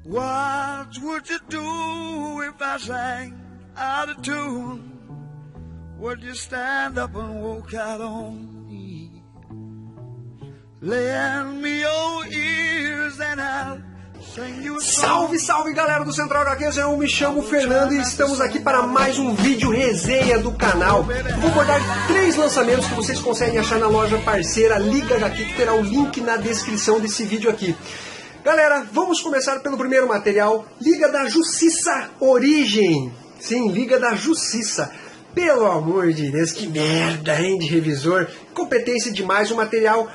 What would you do if I sang out of tune? Would you stand up and walk out on me? Lend me your ears and I'll sing you a song. Salve, salve galera do Central HQs, eu me chamo Fernando e estamos aqui para mais um vídeo resenha do canal. Vou abordar 3 lançamentos que vocês conseguem achar na loja parceira Liga HQ, que terá o link na descrição desse vídeo aqui. Galera, vamos começar pelo primeiro material, Liga da Justiça Origem. Sim, Liga da Justiça. Pelo amor de Deus, que merda, hein, de revisor. Competência demais, um material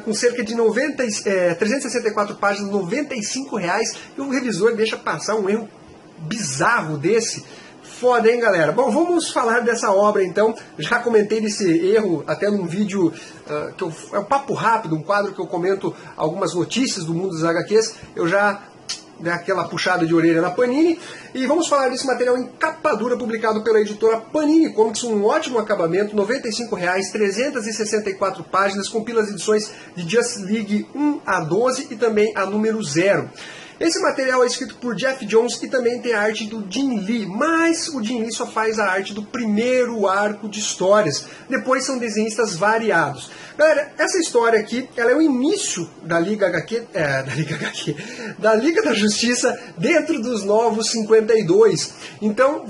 com cerca de 364 páginas, R$95, e o revisor deixa passar um erro bizarro desse. Foda, hein, galera? Bom, vamos falar dessa obra, então. Já comentei desse erro até num vídeo, é um papo rápido, um quadro que eu comento algumas notícias do mundo dos HQs. Eu já dei aquela puxada de orelha na Panini. E vamos falar desse material em capa dura, publicado pela editora Panini Comics, um ótimo acabamento, R$95, 364 páginas, compila as edições de Justice League 1 a 12 e também a número 0. Esse material é escrito por Geoff Johns e também tem a arte do Jim Lee, mas o Jim Lee só faz a arte do primeiro arco de histórias, depois são desenhistas variados. Galera, essa história aqui, ela é o início da Liga da Justiça dentro dos Novos 52. Então,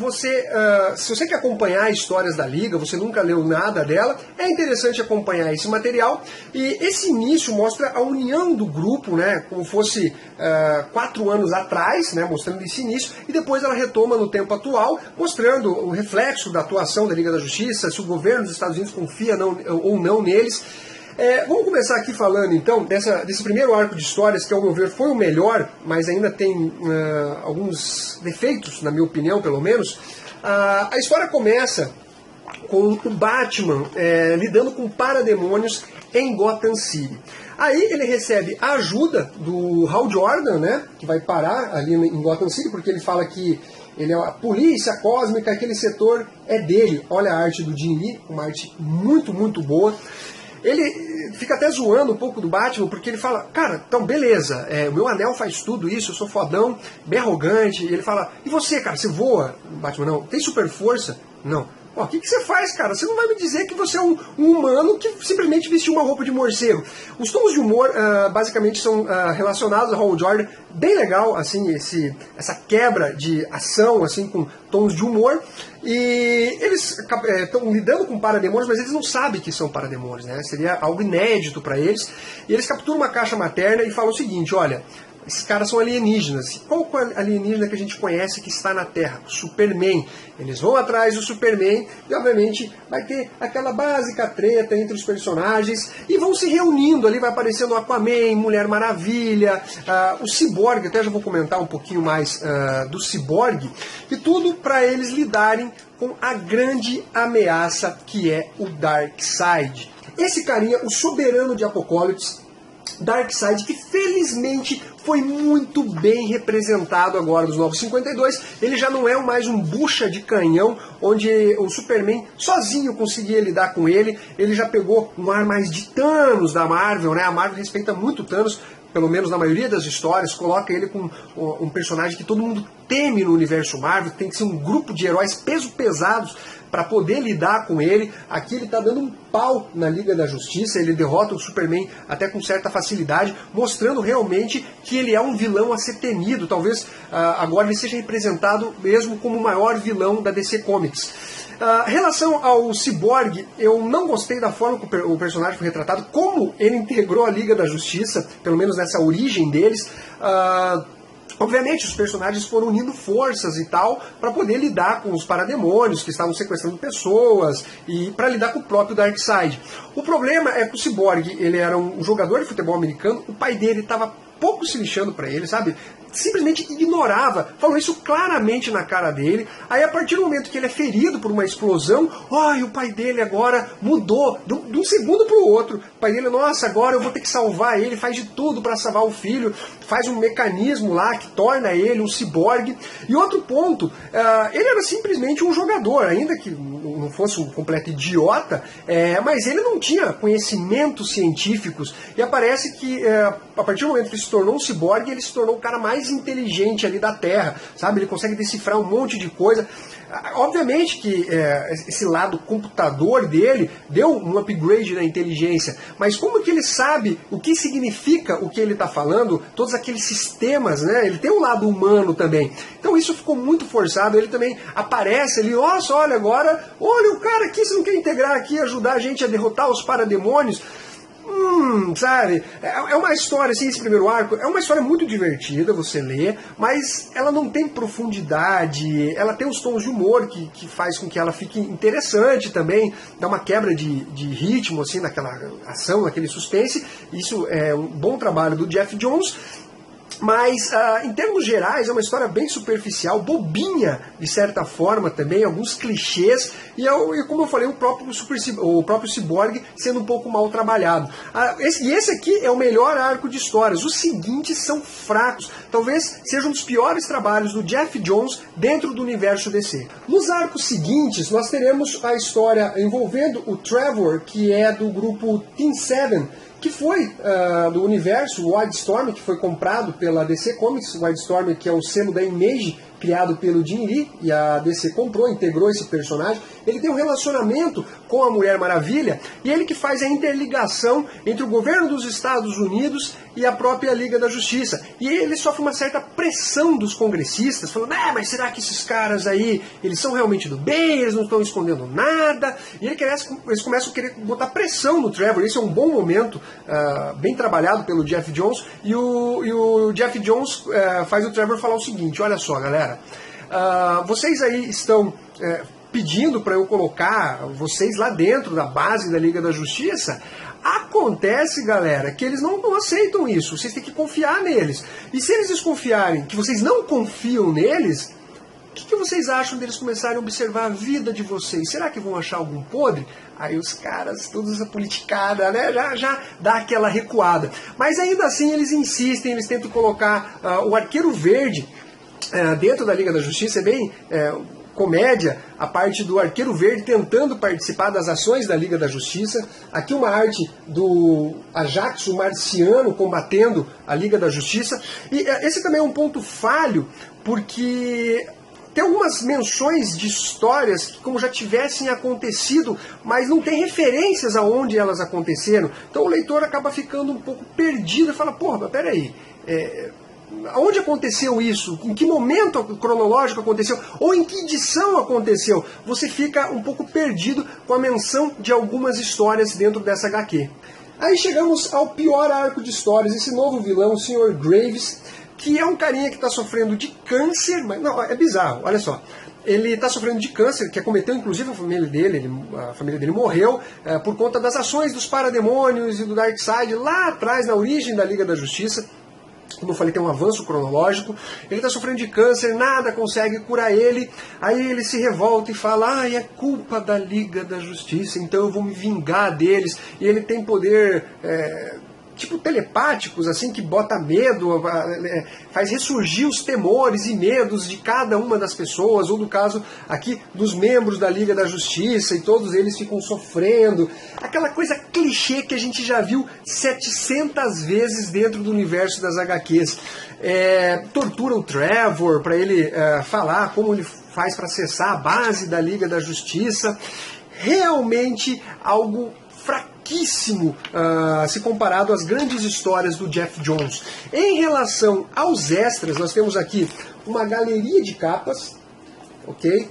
se você quer acompanhar histórias da Liga, você nunca leu nada dela, é interessante acompanhar esse material. E esse início mostra a união do grupo, né, como fosse 4 anos atrás, né, mostrando esse início, e depois ela retoma no tempo atual, mostrando o reflexo da atuação da Liga da Justiça, se o governo dos Estados Unidos confia ou não neles. Vamos começar aqui falando então desse primeiro arco de histórias, que ao meu ver foi o melhor, mas ainda tem alguns defeitos, na minha opinião pelo menos. A história começa com o Batman lidando com parademônios em Gotham City. Aí ele recebe a ajuda do Hal Jordan, né, que vai parar ali em Gotham City, porque ele fala que ele é a polícia cósmica, aquele setor é dele. Olha a arte do Jim Lee, uma arte muito, muito boa. Ele fica até zoando um pouco do Batman, porque ele fala, cara, então beleza, o meu anel faz tudo isso, eu sou fodão, bem arrogante. E ele fala, e você, cara, você voa? O Batman, não. Tem super força? Não. O que você faz, cara? Você não vai me dizer que você é um humano que simplesmente vestiu uma roupa de morcego. Os tons de humor, basicamente, são relacionados ao Hal Jordan. Bem legal, assim, essa quebra de ação, assim, com tons de humor. E eles estão lidando com parademônios, mas eles não sabem que são parademônios, né? Seria algo inédito para eles. E eles capturam uma caixa materna e falam o seguinte, olha, esses caras são alienígenas. Qual alienígena que a gente conhece que está na Terra? O Superman. Eles vão atrás do Superman e, obviamente, vai ter aquela básica treta entre os personagens e vão se reunindo ali, vai aparecendo o Aquaman, Mulher Maravilha, o Cyborg, até já vou comentar um pouquinho mais do Cyborg, e tudo para eles lidarem com a grande ameaça que é o Darkseid. Esse carinha, o soberano de Apocalipse, Darkseid, que felizmente foi muito bem representado agora nos Novos 52. Ele já não é mais um bucha de canhão, onde o Superman sozinho conseguia lidar com ele. Ele já pegou um ar mais de Thanos da Marvel, né? A Marvel respeita muito Thanos, pelo menos na maioria das histórias, coloca ele com um personagem que todo mundo teme no universo Marvel, tem que ser um grupo de heróis pesados para poder lidar com ele. Aqui ele está dando um pau na Liga da Justiça, ele derrota o Superman até com certa facilidade, mostrando realmente que ele é um vilão a ser temido. Talvez agora ele seja representado mesmo como o maior vilão da DC Comics. Relação ao Cyborg, eu não gostei da forma que o personagem foi retratado, como ele integrou a Liga da Justiça, pelo menos nessa origem deles. Obviamente os personagens foram unindo forças e tal para poder lidar com os parademônios que estavam sequestrando pessoas e para lidar com o próprio Darkseid. O problema é que o Cyborg, ele era um jogador de futebol americano, o pai dele estava pouco se lixando para ele, sabe? Simplesmente ignorava, falou isso claramente na cara dele. Aí a partir do momento que ele é ferido por uma explosão, o pai dele agora mudou de um segundo para o outro. O pai dele, nossa, agora eu vou ter que salvar ele, faz de tudo para salvar o filho. faz um mecanismo lá que torna ele um ciborgue. E outro ponto, ele era simplesmente um jogador, ainda que não fosse um completo idiota, mas ele não tinha conhecimentos científicos. E aparece que a partir do momento que ele se tornou um ciborgue, ele se tornou o cara mais inteligente ali da Terra, sabe? Ele consegue decifrar um monte de coisa. Obviamente que esse lado computador dele deu um upgrade na inteligência, mas como que ele sabe o que significa o que ele está falando, todos aqueles sistemas, né? Ele tem um lado humano também. Então isso ficou muito forçado, ele também aparece ali, nossa, olha agora, olha o cara aqui, você não quer integrar aqui, ajudar a gente a derrotar os parademônios? Sabe, é uma história, assim, esse primeiro arco, é uma história muito divertida, você lê, mas ela não tem profundidade, ela tem os tons de humor que faz com que ela fique interessante também, dá uma quebra de ritmo, assim, naquela ação, naquele suspense. Isso é um bom trabalho do Geoff Johns. Mas, em termos gerais, é uma história bem superficial, bobinha, de certa forma também, alguns clichês, e como eu falei, o próprio Cyborg sendo um pouco mal trabalhado. Esse aqui é o melhor arco de histórias, os seguintes são fracos, talvez seja um dos piores trabalhos do Geoff Johns dentro do universo DC. Nos arcos seguintes, nós teremos a história envolvendo o Trevor, que é do grupo Team 7, que foi do universo Wildstorm, que foi comprado pela DC Comics. Wildstorm, que é o selo da Image, criado pelo Jim Lee, e a DC comprou, integrou esse personagem. Ele tem um relacionamento com a Mulher Maravilha, e ele que faz a interligação entre o governo dos Estados Unidos e a própria Liga da Justiça. E ele sofre uma certa pressão dos congressistas, falando, mas será que esses caras aí, eles são realmente do bem, eles não estão escondendo nada? E eles começam a querer botar pressão no Trevor. Esse é um bom momento, bem trabalhado pelo Geoff Johns, e o Geoff Johns faz o Trevor falar o seguinte, olha só, galera, vocês aí estão pedindo para eu colocar vocês lá dentro da base da Liga da Justiça. Acontece, galera, que eles não aceitam isso. Vocês têm que confiar neles. E se eles desconfiarem que vocês não confiam neles, o que vocês acham deles começarem a observar a vida de vocês? Será que vão achar algum podre? Aí os caras, toda essa politicada, né, já dá aquela recuada. Mas ainda assim eles insistem, eles tentam colocar o Arqueiro Verde dentro da Liga da Justiça. É bem comédia a parte do Arqueiro Verde tentando participar das ações da Liga da Justiça. Aqui uma arte do Ajax, o marciano, combatendo a Liga da Justiça. E esse também é um ponto falho, porque tem algumas menções de histórias que como já tivessem acontecido, mas não tem referências aonde elas aconteceram. Então o leitor acaba ficando um pouco perdido e fala, porra, mas peraí, onde aconteceu isso? Em que momento cronológico aconteceu? Ou em que edição aconteceu? Você fica um pouco perdido com a menção de algumas histórias dentro dessa HQ. Aí chegamos ao pior arco de histórias, esse novo vilão, o Sr. Graves, que é um carinha que está sofrendo de câncer, mas não, é bizarro, olha só. Ele está sofrendo de câncer, que acometeu inclusive a família dele morreu por conta das ações dos parademônios e do Darkseid lá atrás, na origem da Liga da Justiça. Como eu falei, tem um avanço cronológico. Ele está sofrendo de câncer, nada consegue curar ele. Aí ele se revolta e fala, é culpa da Liga da Justiça, então eu vou me vingar deles. E ele tem poder tipo telepáticos, assim, que bota medo, faz ressurgir os temores e medos de cada uma das pessoas, ou no caso aqui dos membros da Liga da Justiça, e todos eles ficam sofrendo. Aquela coisa clichê que a gente já viu 700 vezes dentro do universo das HQs. Tortura o Trevor para ele falar como ele faz para acessar a base da Liga da Justiça. Realmente algo fraquíssimo se comparado às grandes histórias do Geoff Johns. Em relação aos extras, nós temos aqui uma galeria de capas, ok?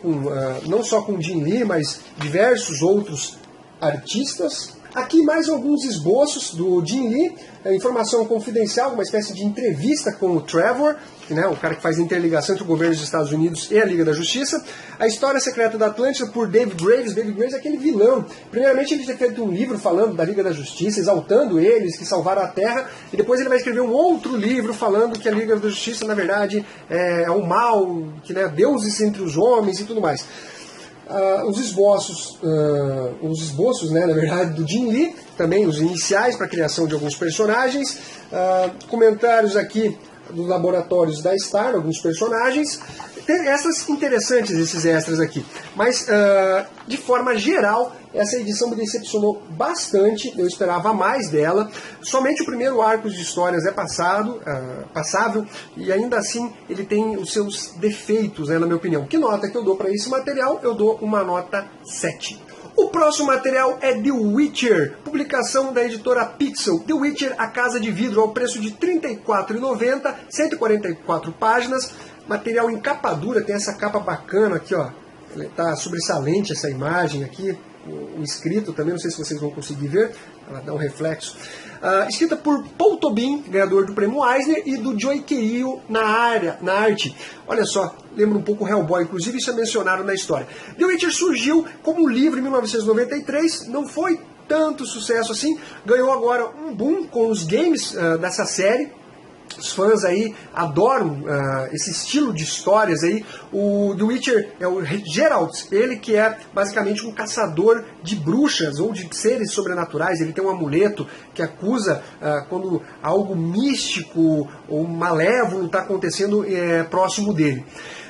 Não só com Jim Lee, mas diversos outros artistas. Aqui mais alguns esboços do Jim Lee, informação confidencial, uma espécie de entrevista com o Trevor, né, o cara que faz a interligação entre o governo dos Estados Unidos e a Liga da Justiça. A História Secreta da Atlântida, por David Graves. David Graves é aquele vilão. Primeiramente ele tinha feito um livro falando da Liga da Justiça, exaltando eles, que salvaram a Terra, e depois ele vai escrever um outro livro falando que a Liga da Justiça, na verdade, é o mal, que, né, deuses entre os homens e tudo mais. Os esboços, né, na verdade, do Jim Lee, também os iniciais para a criação de alguns personagens. Comentários aqui dos laboratórios da Star, alguns personagens. Tem essas interessantes, esses extras aqui. Mas, de forma geral, essa edição me decepcionou bastante. Eu esperava mais dela. Somente o primeiro arco de histórias é passável, e ainda assim ele tem os seus defeitos, né, na minha opinião. Que nota que eu dou para esse material? Eu dou uma nota 7. O próximo material é The Witcher, publicação da editora Pixel. The Witcher, A Casa de Vidro, ao preço de R$ 34,90, 144 páginas. Material em capa dura, tem essa capa bacana aqui, ó. Tá sobressalente essa imagem aqui. O escrito também, não sei se vocês vão conseguir ver, ela dá um reflexo. Escrita por Paul Tobin, ganhador do prêmio Eisner, e do Joe Queijo na arte. Olha só, lembra um pouco Hellboy, inclusive isso é mencionado na história. The Witcher surgiu como livro em 1993, não foi tanto sucesso assim, ganhou agora um boom com os games dessa série. Os fãs aí adoram esse estilo de histórias aí. O The Witcher é o Geralt, ele que é basicamente um caçador de bruxas ou de seres sobrenaturais. Ele tem um amuleto que acusa quando algo místico ou malévolo está acontecendo próximo dele.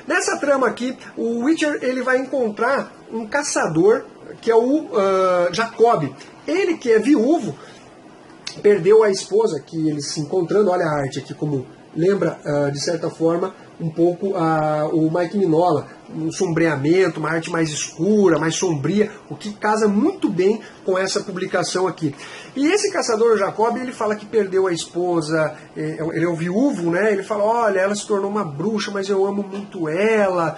Nessa trama aqui, o Witcher ele vai encontrar um caçador que é o Jacob. Ele que é viúvo, perdeu a esposa, que eles se encontrando, olha a arte aqui como lembra, de certa forma, um pouco o Mike Mignola, um sombreamento, uma arte mais escura, mais sombria, o que casa muito bem com essa publicação aqui. E esse caçador, Jacob, ele fala que perdeu a esposa, ele é o viúvo, né? Ele fala, olha, ela se tornou uma bruxa, mas eu amo muito ela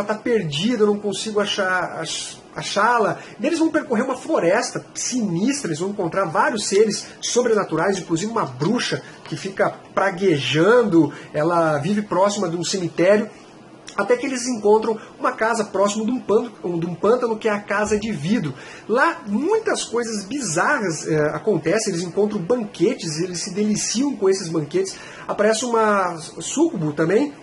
está perdida, eu não consigo achá-la. Eles vão percorrer uma floresta sinistra, eles vão encontrar vários seres sobrenaturais, inclusive uma bruxa que fica praguejando, ela vive próxima de um cemitério, até que eles encontram uma casa próximo de um pântano, que é a Casa de Vidro. Lá muitas coisas bizarras acontecem, eles encontram banquetes, eles se deliciam com esses banquetes. Aparece uma súcubo também,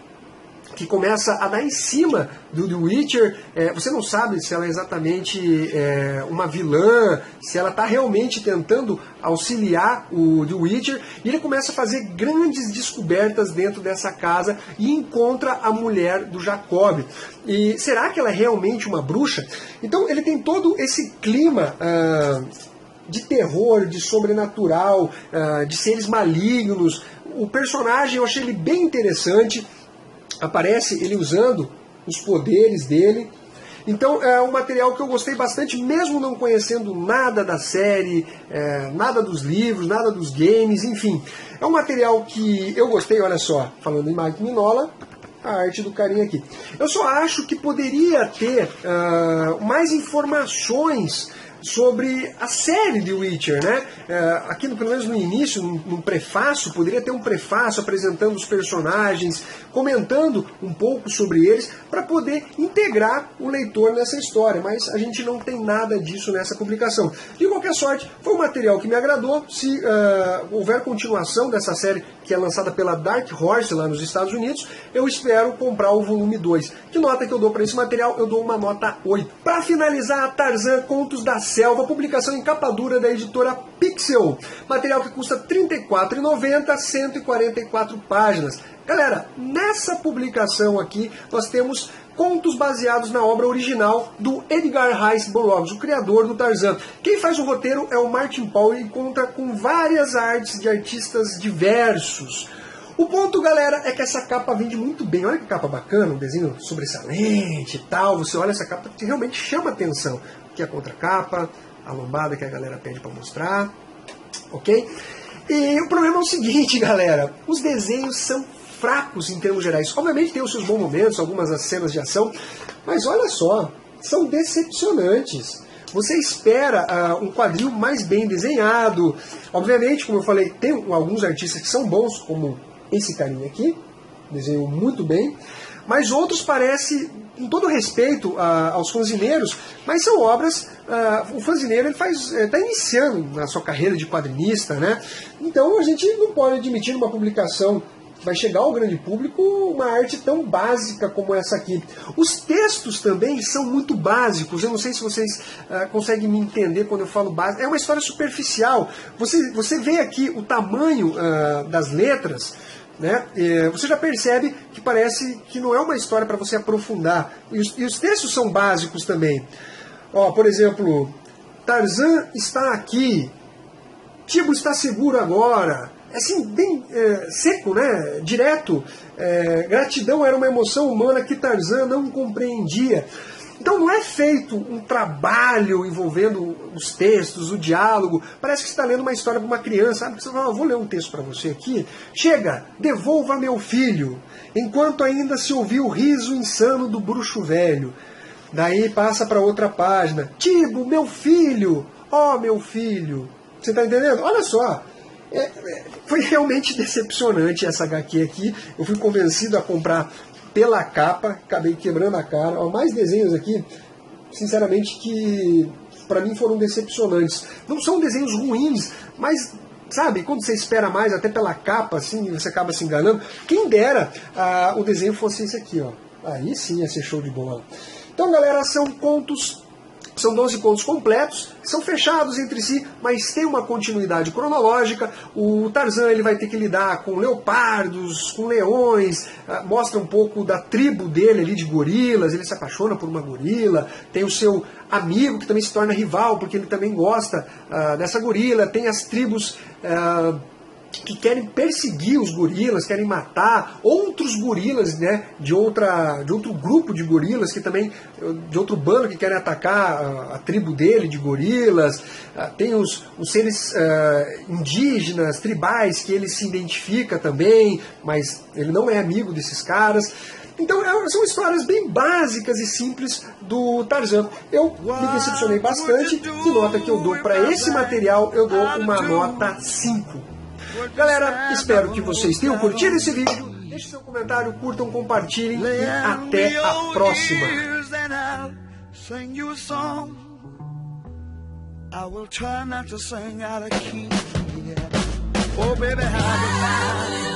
que começa a dar em cima do The Witcher. Você não sabe se ela é exatamente uma vilã, se ela está realmente tentando auxiliar o The Witcher, e ele começa a fazer grandes descobertas dentro dessa casa e encontra a mulher do Jacob. E será que ela é realmente uma bruxa? Então ele tem todo esse clima de terror, de sobrenatural, de seres malignos. O personagem, eu achei ele bem interessante. Aparece ele usando os poderes dele. Então é um material que eu gostei bastante, mesmo não conhecendo nada da série, nada dos livros, nada dos games, enfim. É um material que eu gostei, olha só, falando em Mike Mignola, a arte do carinha aqui. Eu só acho que poderia ter mais informações sobre a série de Witcher, né? Aqui, pelo menos no início, no prefácio, poderia ter um prefácio apresentando os personagens, comentando um pouco sobre eles, para poder integrar o leitor nessa história, mas a gente não tem nada disso nessa publicação. De qualquer sorte, foi um material que me agradou. Se houver continuação dessa série, que é lançada pela Dark Horse lá nos Estados Unidos, eu espero comprar o volume 2. Que nota que eu dou para esse material? Eu dou uma nota 8. Para finalizar, Tarzan, Contos da Selva, publicação em capa dura da editora Pixel. Material que custa R$ 34,90, 144 páginas. Galera, nessa publicação aqui nós temos contos baseados na obra original do Edgar Rice Burroughs, o criador do Tarzan. Quem faz o roteiro é o Martin Paul e conta com várias artes de artistas diversos. O ponto, galera, é que essa capa vende muito bem. Olha que capa bacana, um desenho sobressalente e tal. Você olha essa capa que realmente chama atenção. Aqui a contracapa, a lombada que a galera pede para mostrar, ok? E o problema é o seguinte, galera, os desenhos são fracos em termos gerais. Obviamente tem os seus bons momentos, algumas das cenas de ação, mas olha só, são decepcionantes. Você espera um quadril mais bem desenhado. Obviamente, como eu falei, tem alguns artistas que são bons, como esse carinha aqui, desenhou muito bem, mas outros parecem, com todo respeito aos fanzineiros, mas são obras, o fanzineiro está iniciando na sua carreira de quadrinista, né? Então a gente não pode admitir numa publicação que vai chegar ao grande público uma arte tão básica como essa aqui. Os textos também são muito básicos, eu não sei se vocês conseguem me entender quando eu falo básico, é uma história superficial. Você vê aqui o tamanho das letras, né? Você já percebe que parece que não é uma história para você aprofundar. E os textos são básicos também. Ó, por exemplo, Tarzan está aqui, Tibo está seguro agora. É assim, bem seco, né? Direto. Gratidão era uma emoção humana que Tarzan não compreendia. Então não é feito um trabalho envolvendo os textos, o diálogo. Parece que você está lendo uma história para uma criança. Sabe? Você fala, vou ler um texto para você aqui. Chega, devolva meu filho. Enquanto ainda se ouvia o riso insano do bruxo velho. Daí passa para outra página. Tibo, meu filho. Ó, meu filho. Você está entendendo? Olha só. Foi realmente decepcionante essa HQ aqui. Eu fui convencido a comprar pela capa, acabei quebrando a cara. Ó, mais desenhos aqui, sinceramente, que para mim foram decepcionantes. Não são desenhos ruins, mas sabe, quando você espera mais, até pela capa, assim, você acaba se enganando. Quem dera o desenho fosse esse aqui, ó. Aí sim ia ser show de bola. Então, galera, são 12 contos completos, são fechados entre si, mas tem uma continuidade cronológica. O Tarzan ele vai ter que lidar com leopardos, com leões, mostra um pouco da tribo dele ali de gorilas, ele se apaixona por uma gorila, tem o seu amigo que também se torna rival, porque ele também gosta dessa gorila, tem as tribos que querem perseguir os gorilas, querem matar outros gorilas, né, de outro grupo de gorilas, que também, de outro bando que querem atacar a tribo dele de gorilas. Tem os seres indígenas, tribais, que ele se identifica também, mas ele não é amigo desses caras. Então são histórias bem básicas e simples do Tarzan. Eu me decepcionei bastante. Que nota que eu dou para esse material? Eu dou uma nota 5. Galera, espero que vocês tenham curtido esse vídeo. Deixe seu comentário, curtam, compartilhem e até a próxima. I will try not to sing out of key. Oh, baby, how